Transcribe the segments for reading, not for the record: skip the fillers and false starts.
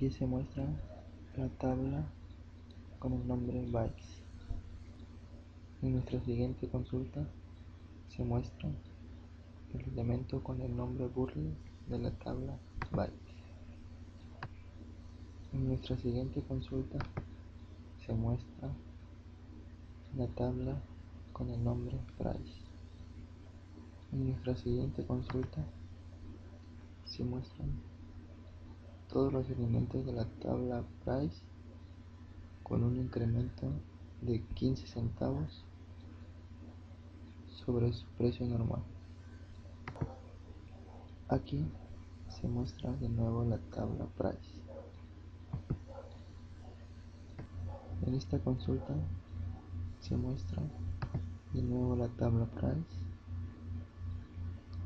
Aquí se muestra la tabla con el nombre bytes. En nuestra siguiente consulta se muestra el elemento con el nombre Burle de la tabla bytes. En nuestra siguiente consulta se muestra la tabla con el nombre price. En nuestra siguiente consulta se muestran todos los elementos de la tabla price con un incremento de 15 centavos sobre su precio normal. Aquí se muestra de nuevo la tabla price. En esta consulta se muestra de nuevo la tabla price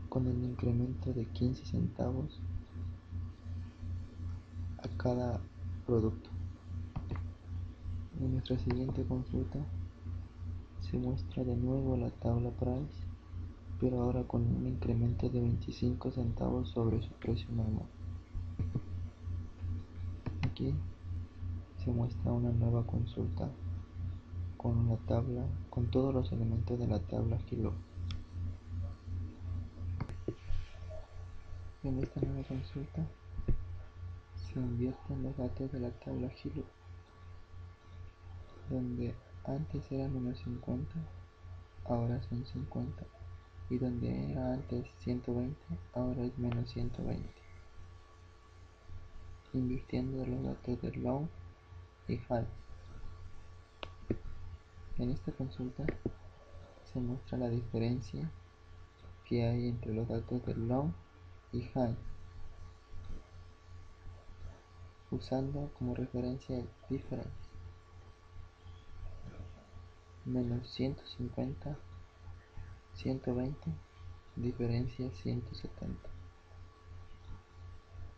con el incremento de 15 centavos a cada producto. En nuestra siguiente consulta se muestra de nuevo la tabla price, pero ahora con un incremento de 25 centavos sobre su precio normal. Aquí se muestra una nueva consulta con todos los elementos de la tabla Hilo. En esta nueva consulta se invierten los datos de la tabla Hilo, donde antes era menos 50, ahora son 50, y donde era antes 120, ahora es menos 120, invirtiendo los datos de low y high. En esta consulta se muestra la diferencia que hay entre los datos de low y high, usando como referencia el difference. Menos 150, 120, diferencia 170.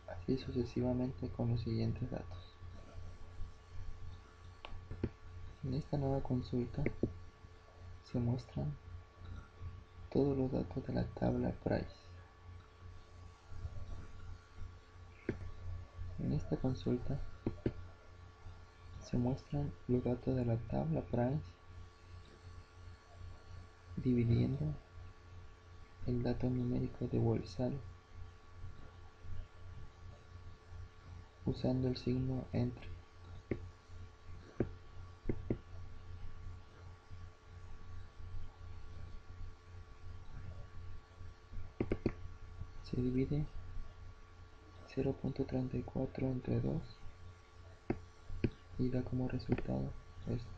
Así sucesivamente con los siguientes datos. En esta nueva consulta se muestran todos los datos de la tabla price. En esta consulta se muestran los datos de la tabla price dividiendo el dato numérico de bolsal usando el signo entre. Se divide 0.34 entre 2 y da como resultado esto.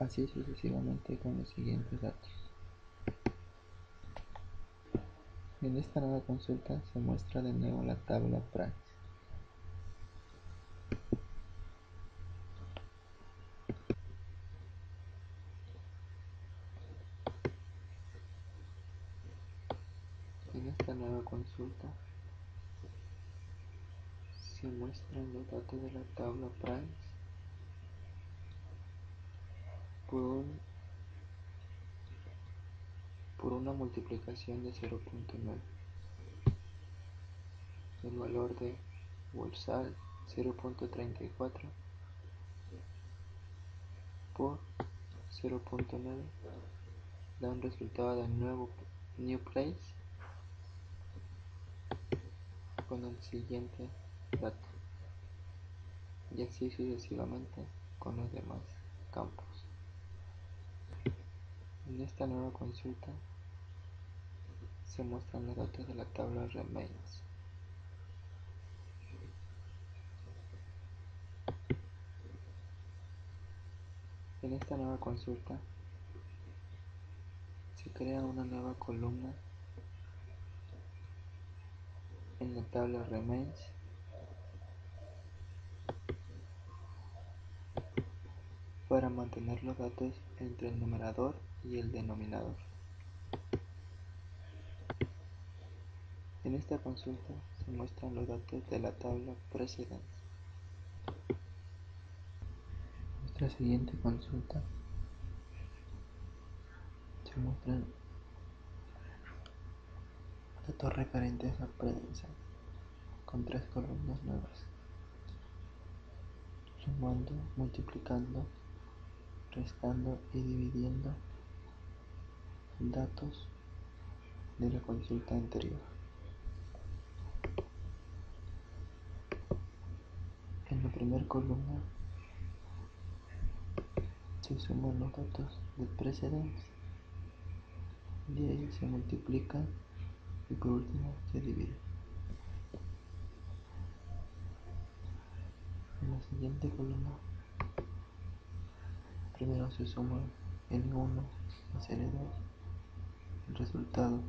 Así sucesivamente con los siguientes datos. En esta nueva consulta se muestra de nuevo la tabla price. En esta nueva consulta se muestran los datos de la tabla price por una multiplicación de 0.9. El valor de bolsal 0.34 por 0.9 da un resultado de new place con el siguiente dato, y así sucesivamente con los demás campos. En esta nueva consulta se muestran los datos de la tabla remains. En esta nueva consulta se crea una nueva columna en la tabla remains para mantener los datos entre el numerador y el denominador. En esta consulta se muestran los datos de la tabla precedence. En nuestra siguiente consulta se muestran datos referentes a prensa, con 3 columnas nuevas, sumando, multiplicando, restando y dividiendo datos de la consulta anterior. En la primera columna se suman los datos del precedente, de ahí se multiplica y por último se divide. En la siguiente columna, primero se suma N1 más N2, el resultado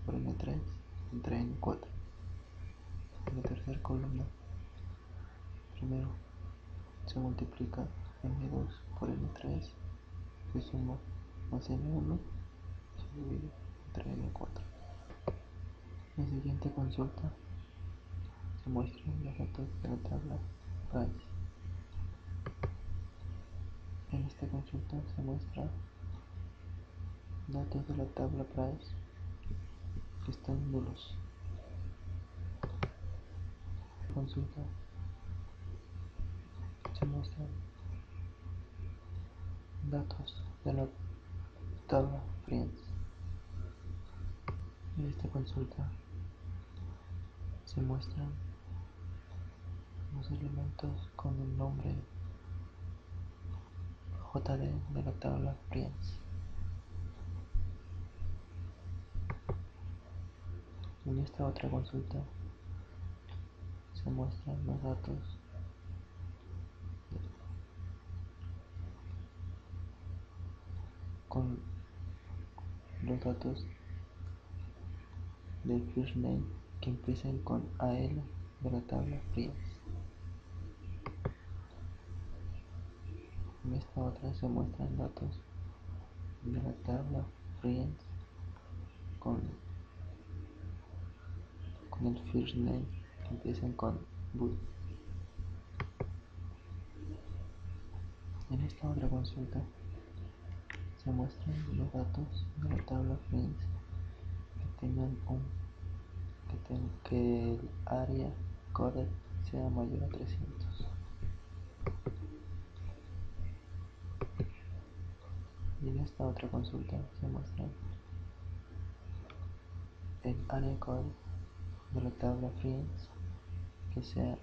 por N3 entre N4. En la tercera columna, primero se multiplica N2 por N3, se suma más N1, se divide entre N4. En la siguiente consulta se muestran los datos de la tabla Price. En esta consulta se muestra datos de la tabla Price que están nulos. En la consulta se muestran datos de la tabla Friends. En esta consulta se muestran los elementos con el nombre JD de la tabla Friends. En esta otra consulta se muestran los datos con los datos del first name que empiecen con AL de la tabla Friends. En esta otra se muestran datos de la tabla Friends con el first name que empiecen con Bull. En esta otra consulta se muestran los datos de la tabla Friends que tengan que el área coded sea mayor a 300. Y en esta otra consulta se muestra el área code de la tabla Friends que sea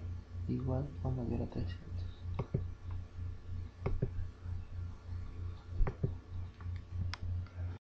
igual o mayor a 300.